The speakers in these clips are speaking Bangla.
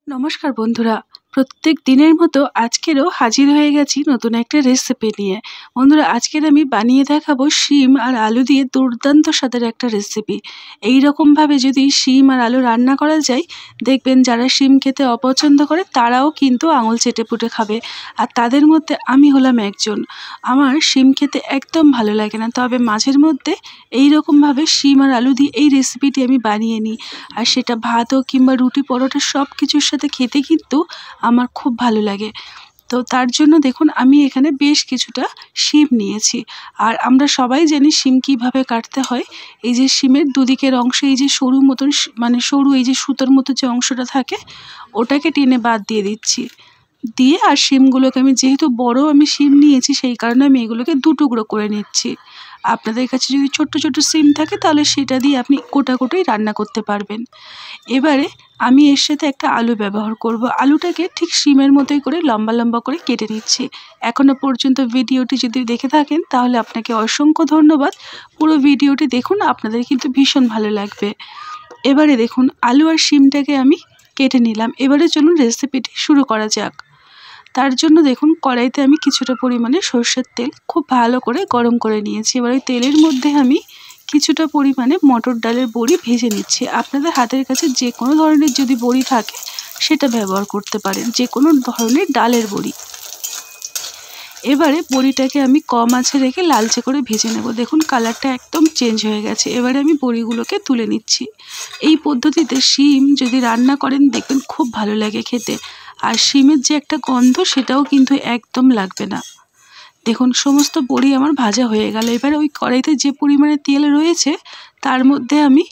নমস্কার বন্ধুরা, প্রত্যেক দিনের মতো আজকেরও হাজির হয়ে গেছি নতুন একটা রেসিপি নিয়ে। বন্ধুরা, আজকের আমি বানিয়ে দেখাবো শিম আর আলু দিয়ে দুর্দান্ত স্বাদের একটা রেসিপি। এই রকমভাবে যদি শিম আর আলু রান্না করা যায়, দেখবেন যারা শিম খেতে অপছন্দ করে তারাও কিন্তু আঙুল চেটেপুটে খাবে। আর তাদের মধ্যে আমি হলাম একজন। আমার শিম খেতে একদম ভালো লাগে না, তবে মাঝের মধ্যে এই রকমভাবে শিম আর আলু দিয়ে এই রেসিপিটি আমি বানিয়ে নিই। আর সেটা ভাত হোক কিংবা রুটি পরোটা সব কিছুর সাথে খেতে কিন্তু আমার খুব ভালো লাগে। তো তার জন্য দেখুন আমি এখানে বেশ কিছুটা শিম নিয়েছি। আর আমরা সবাই জানি শিম কীভাবে কাটতে হয়। এই যে শিমের দুদিকের অংশে এই যে সরু মতন মানে সরু এই যে সুতোর মতো যে অংশটা থাকে ওটাকে টেনে বাদ দিয়ে দিচ্ছি। দিয়ে আর শিমগুলোকে আমি যেহেতু বড় আমি শিম নিয়েছি সেই কারণে আমি এগুলোকে দু টুকরো করে নিচ্ছি। আপনাদের কাছে যদি ছোট্ট ছোট্ট শিম থাকে তাহলে সেটা দিয়ে আপনি গোটা গোটাই রান্না করতে পারবেন। এবারে আমি এর সাথে একটা আলু ব্যবহার করব। আলুটাকে ঠিক শিমের মতোই করে লম্বা লম্বা করে কেটে নিচ্ছি। এখনও পর্যন্ত ভিডিওটি যদি দেখে থাকেন তাহলে আপনাকে অসংখ্য ধন্যবাদ। পুরো ভিডিওটি দেখুন, আপনাদের কিন্তু ভীষণ ভালো লাগবে। এবারে দেখুন আলু আর শিমটাকে আমি কেটে নিলাম। এবারে চলুন রেসিপিটি শুরু করা যাক। তার জন্য দেখুন কড়াইতে আমি কিছুটা পরিমাণে সরষের তেল খুব ভালো করে গরম করে নিয়েছি। এবার ওই তেলের মধ্যে আমি কিছুটা পরিমাণে মটর ডালের বড়ি ভেজে নিচ্ছি। আপনাদের হাতের কাছে যে কোনো ধরনের যদি বড়ি থাকে সেটা ব্যবহার করতে পারেন, যে কোনো ধরনের ডালের বড়ি। এবারে বড়িটাকে আমি কম আঁচে রেখে লালচে করে ভেজে নেব। দেখুন কালারটা একদম চেঞ্জ হয়ে গেছে। এবারে আমি বড়িগুলোকে তুলে নিচ্ছি। এই পদ্ধতিতে শিম যদি রান্না করেন দেখবেন খুব ভালো লাগে খেতে। আর শিমের যে একটা গন্ধ সেটাও কিন্তু একদম লাগবে না। দেখুন সমস্ত বড়ি আমার ভাজা হয়ে গেল। এবারে ওই কড়াইতে যে পরিমাণে তেল রয়েছে তার মধ্যে আমি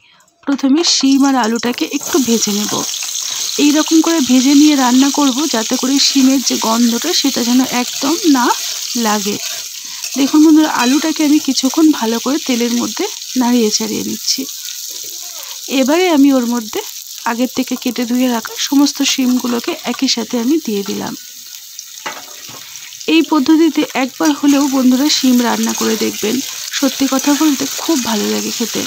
প্রথমে শিম আর আলুটাকে একটু ভেজে নেব। এই রকম করে ভেজে নিয়ে রান্না করব যাতে করে শিমের যে গন্ধটা সেটা যেন একদম না লাগে। দেখুন বন্ধুরা, আলুটাকে আমি কিছুক্ষণ ভালো করে তেলের মধ্যে নাড়িয়ে চাড়িয়ে নিচ্ছি। এবারে আমি ওর মধ্যে আগের থেকে কেটে ধুয়ে রাখা সমস্ত শিমগুলোকে একই সাথে আমি দিয়ে দিলাম। এই পদ্ধতিতে একবার হলেও বন্ধুরা শিম রান্না করে দেখবেন, সত্যি কথা বলতে খুব ভালো লাগে খেতে।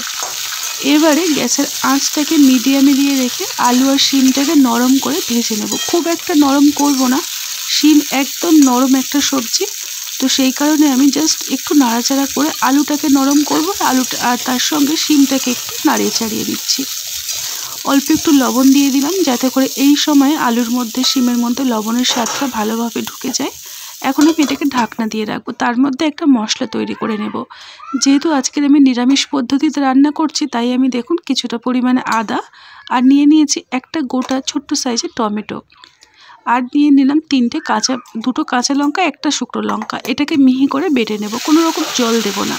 এবারে গ্যাসের আঁচটাকে মিডিয়ামে দিয়ে রেখে আলু আর শিমটাকে নরম করে ভেজে নেব। খুব একটা নরম করব না, শিম একদম নরম একটা সবজি, তো সেই কারণে আমি জাস্ট একটু নাড়াচাড়া করে আলুটাকে নরম করব। আলুটা আর তার সঙ্গে শিমটাকে একটু নাড়িয়ে চাড়িয়ে দিচ্ছি। অল্প একটু লবণ দিয়ে দিলাম যাতে করে এই সময় আলুর মধ্যে শিমের মধ্যে লবণের স্বাদটা ভালোভাবে ঢুকে যায়। এখন আমি এটাকে ঢাকনা দিয়ে রাখবো। তার মধ্যে একটা মশলা তৈরি করে নেব। যেহেতু আজকের আমি নিরামিষ পদ্ধতিতে রান্না করছি তাই আমি দেখুন কিছুটা পরিমাণে আদা আর নিয়ে নিয়েছি একটা গোটা ছোট্ট সাইজের টমেটো, আর নিয়ে নিলাম দুটো কাঁচা লঙ্কা, একটা শুকনো লঙ্কা। এটাকে মিহি করে বেটে নেব, কোনো রকম জল দেব না।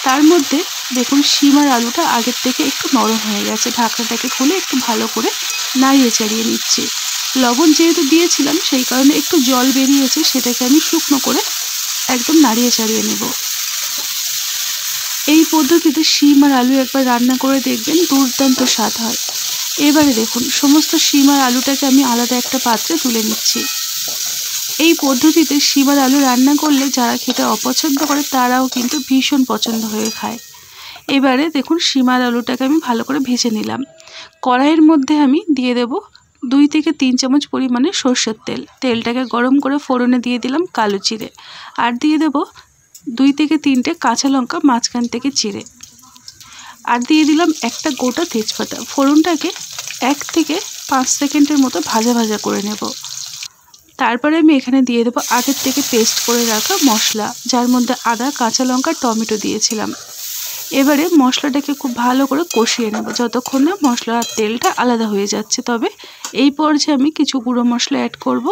তার মধ্যে দেখুন শিম আর আলুটা আগের থেকে একটু নরম হয়ে গেছে। ঢাকনাটাকে খুলে একটু ভালো করে নাড়িয়ে চাড়িয়ে নিচ্ছি। লবণ যেহেতু দিয়েছিলাম সেই কারণে একটু জল বেরিয়েছে, সেটাকে আমি শুকনো করে একদম নাড়িয়ে চাড়িয়ে নেব। এই পদ্ধতিতে শিম আর আলু একবার রান্না করে দেখবেন, দুর্দান্ত স্বাদ হয়। এবারে দেখুন সমস্ত শিম আর আলুটাকে আমি আলাদা একটা পাত্রে তুলে নিচ্ছি। এই পদ্ধতিতে শিম আর আলু রান্না করলে যারা খেতে অপছন্দ করে তারাও কিন্তু ভীষণ পছন্দ হয়ে খায়। এবারে দেখুন শিম আর আলুটাকে আমি ভালো করে ভেজে নিলাম। কড়াইয়ের মধ্যে আমি দিয়ে দেব 2 থেকে 3 চামচ পরিমাণে সরষের তেল। তেলটাকে গরম করে ফোড়নে দিয়ে দিলাম কালো জিরে, আর দিয়ে দেব 2 থেকে 3টে কাঁচা লঙ্কা মাঝখান থেকে চিড়ে, আর দিয়ে দিলাম একটা গোটা তেজপাতা। ফোড়নটাকে 1 থেকে 5 সেকেন্ডের মতো ভাজা ভাজা করে নেব। তারপরে আমি এখানে দিয়ে দেবো আগের থেকে পেস্ট করে রাখা মশলা, যার মধ্যে আদা, কাঁচা লঙ্কা, টমেটো দিয়েছিলাম। এবারে মশলাটাকে খুব ভালো করে কষিয়ে নেব যতক্ষণ না মশলার তেলটা আলাদা হয়ে যাচ্ছে। তবে এই পর্যায়ে আমি কিছু গুঁড়ো মশলা অ্যাড করব।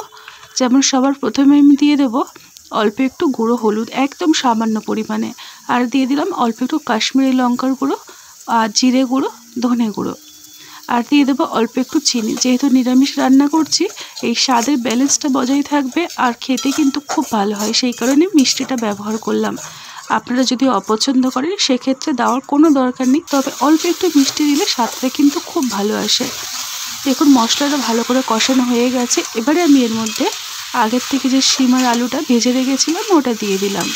যেমন সবার প্রথমে আমি দিয়ে দেব অল্প একটু গুঁড়ো হলুদ, একদম সামান্য পরিমাণে, আর দিয়ে দিলাম অল্প একটু কাশ্মীরি লঙ্কার গুঁড়ো, আর জিরে গুঁড়ো, ধনে গুঁড়ো, আর দিয়ে দেবো অল্প একটু চিনি। যেহেতু নিরামিষ রান্না করছি এই স্বাদের ব্যালেন্সটা বজায় থাকবে আর খেতে কিন্তু খুব ভালো হয়, সেই কারণে মিষ্টিটা ব্যবহার করলাম। আপনারা যদি অপছন্দ করেন সেক্ষেত্রে দেওয়ার কোনো দরকার নেই, তবে অল্প একটু মিষ্টি দিলে স্বাদটা কিন্তু খুব ভালো আসে। দেখুন মশলাটা ভালো করে কষানো হয়ে গেছে। এবারে আমি এর মধ্যে আগের থেকে যে শিম আর আলুটা ভেজে রেখেছিলাম ওটা দিয়ে দিলাম।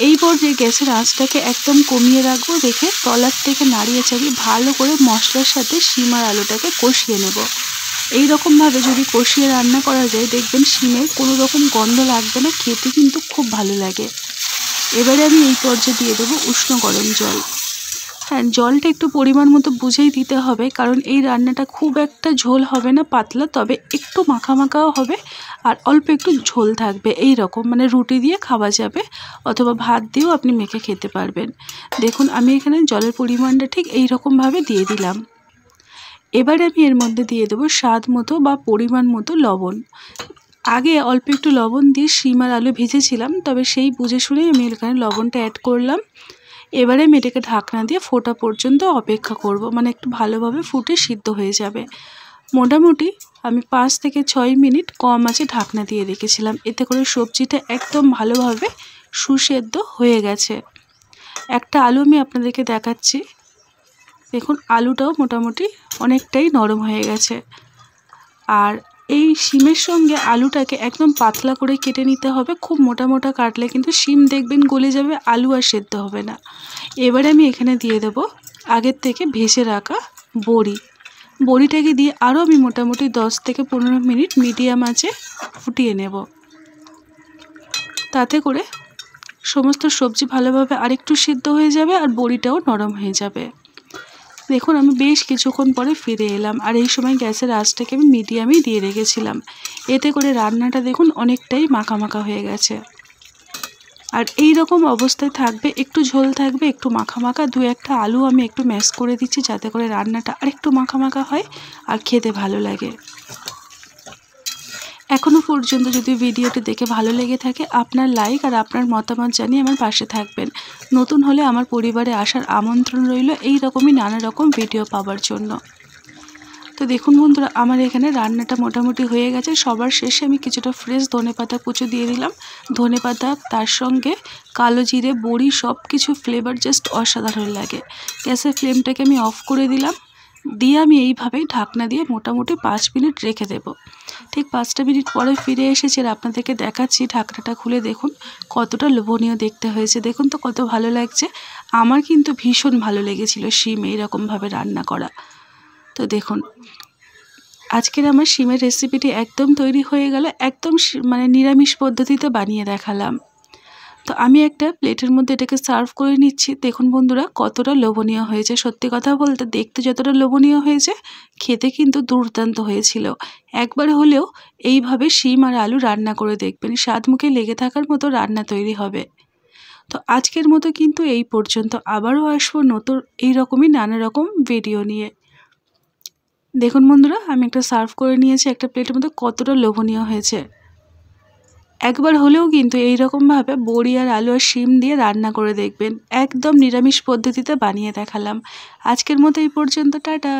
এই পর্যায়ে গ্যাসের আঁচটাকে একদম কমিয়ে রাখবো, রেখে তলার থেকে নাড়িয়ে চাড়িয়ে ভালো করে মশলার সাথে শিম আর আলুটাকে কষিয়ে নেব। এই রকমভাবে যদি কষিয়ে রান্না করা যায় দেখবেন শিমের কোনো রকম গন্ধ লাগবে না, খেতে কিন্তু খুব ভালো লাগে। এবারে আমি এই পর্যায়ে দিয়ে দেবো উষ্ণ গরম জল। হ্যাঁ, জলটা একটু পরিমাণ মতো বুঝেই দিতে হবে, কারণ এই রান্নাটা খুব একটা ঝোল হবে না, পাতলা, তবে একটু মাখা মাখাও হবে আর অল্প একটু ঝোল থাকবে। এই রকম মানে রুটি দিয়ে খাওয়া যাবে অথবা ভাত দিয়েও আপনি মেখে খেতে পারবেন। দেখুন আমি এখানে জলের পরিমাণটা ঠিক এই রকমভাবে দিয়ে দিলাম। এবারে আমি এর মধ্যে দিয়ে দেবো স্বাদ মতো বা পরিমাণ মতো লবণ। আগে অল্প একটু লবণ দিয়ে শিম আর আলু ভেজেছিলাম, তবে সেই বুঝে শুনেই আমি এখানে লবণটা অ্যাড করলাম। এবারে আমি এটাকে ঢাকনা দিয়ে ফোটা পর্যন্ত অপেক্ষা করব, মানে একটু ভালোভাবে ফুটে সিদ্ধ হয়ে যাবে। মোটামুটি আমি 5 থেকে 6 মিনিট কম আঁচে ঢাকনা দিয়ে রেখেছিলাম, এতে করে সবজিটা একদম ভালোভাবে সুসেদ্ধ হয়ে গেছে। একটা আলু আমি আপনাদেরকে দেখাচ্ছি, দেখুন আলুটাও মোটামুটি অনেকটাই নরম হয়ে গেছে। আর এই শিমের সঙ্গে আলুটাকে একদম পাতলা করে কেটে নিতে হবে, খুব মোটা মোটা কাটলে কিন্তু শিম দেখবেন গলে যাবে, আলু আর সেদ্ধ হবে না। এবারে আমি এখানে দিয়ে দেব আগের থেকে ভেজে রাখা বড়ি। বড়িটাকে দিয়ে আরও আমি মোটামুটি 10 থেকে 15 মিনিট মিডিয়াম আঁচে ফুটিয়ে নেব। তাতে করে সমস্ত সবজি ভালোভাবে আরেকটু সিদ্ধ হয়ে যাবে আর বড়িটাও নরম হয়ে যাবে। দেখুন আমি বেশ কিছুক্ষণ পরে ফিরে এলাম, আর এই সময় গ্যাসের আঁচটাকে আমি মিডিয়ামেই দিয়ে রেখেছিলাম। এতে করে রান্নাটা দেখুন অনেকটাই মাখা মাখা হয়ে গেছে। আর এই রকম অবস্থায় থাকবে, একটু ঝোল থাকবে, একটু মাখা মাখা। 2-1টা আলু আমি একটু ম্যাশ করে দিচ্ছি যাতে করে রান্নাটা আরেকটু মাখা মাখা হয় আর খেতে ভালো লাগে। এখনও পর্যন্ত যদি ভিডিওটি দেখে ভালো লেগে থাকে, আপনার লাইক আর আপনার মতামত জানিয়ে আমার পাশে থাকবেন। নতুন হলে আমার পরিবারে আসার আমন্ত্রণ রইল এই রকমই নানা রকম ভিডিও পাওয়ার জন্য। তো দেখুন বন্ধুরা, আমার এখানে রান্নাটা মোটামুটি হয়ে গেছে। সবার শেষে আমি কিছুটা ফ্রেশ ধনেপাতা কুচো দিয়ে দিলাম। ধনেপাতা, তার সঙ্গে কালো জিরে, বড়ি, সব কিছু ফ্লেভার জাস্ট অসাধারণ লাগে। গ্যাসের ফ্লেমটাকে আমি অফ করে দিলাম, দিয়ে আমি এইভাবেই ঢাকনা দিয়ে মোটামুটি 5 মিনিট রেখে দেব। ঠিক 5টা মিনিট পরে ফিরে এসেছি আর আপনাদেরকে দেখাচ্ছি। ঢাকনাটা খুলে দেখুন কতটা লোভনীয় দেখতে হয়েছে, দেখুন তো কত ভালো লাগছে। আমার কিন্তু ভীষণ ভালো লেগেছিল শিম এইরকমভাবে রান্না করা। তো দেখুন আজকের আমার শিমের রেসিপিটি একদম তৈরি হয়ে গেল, একদম মানে নিরামিষ পদ্ধতিতে বানিয়ে দেখালাম। তো আমি একটা প্লেটের মধ্যে এটাকে সার্ভ করে নিচ্ছি। দেখুন বন্ধুরা কতটা লোভনীয় হয়েছে, সত্যি কথা বলতে দেখতে যতটা লোভনীয় হয়েছে খেতে কিন্তু দুর্দান্ত হয়েছিল। একবার হলেও এইভাবে শিম আর আলু রান্না করে দেখবেন, স্বাদ মুখে লেগে থাকার মতো রান্না তৈরি হবে। তো আজকের মতো কিন্তু এই পর্যন্ত, আবারও আসবো নতুন এইরকমই নানা রকম ভিডিও নিয়ে। দেখুন বন্ধুরা আমি একটা সার্ভ করে নিয়েছি একটা প্লেটের মধ্যে, কতটা লোভনীয় হয়েছে। একবার হলেও কিন্তু এই রকমভাবে বড়ি আর আলু আর শিম দিয়ে রান্না করে দেখবেন, একদম নিরামিষ পদ্ধতিতে বানিয়ে দেখালাম। আজকের মতো এই পর্যন্ত, টাটা।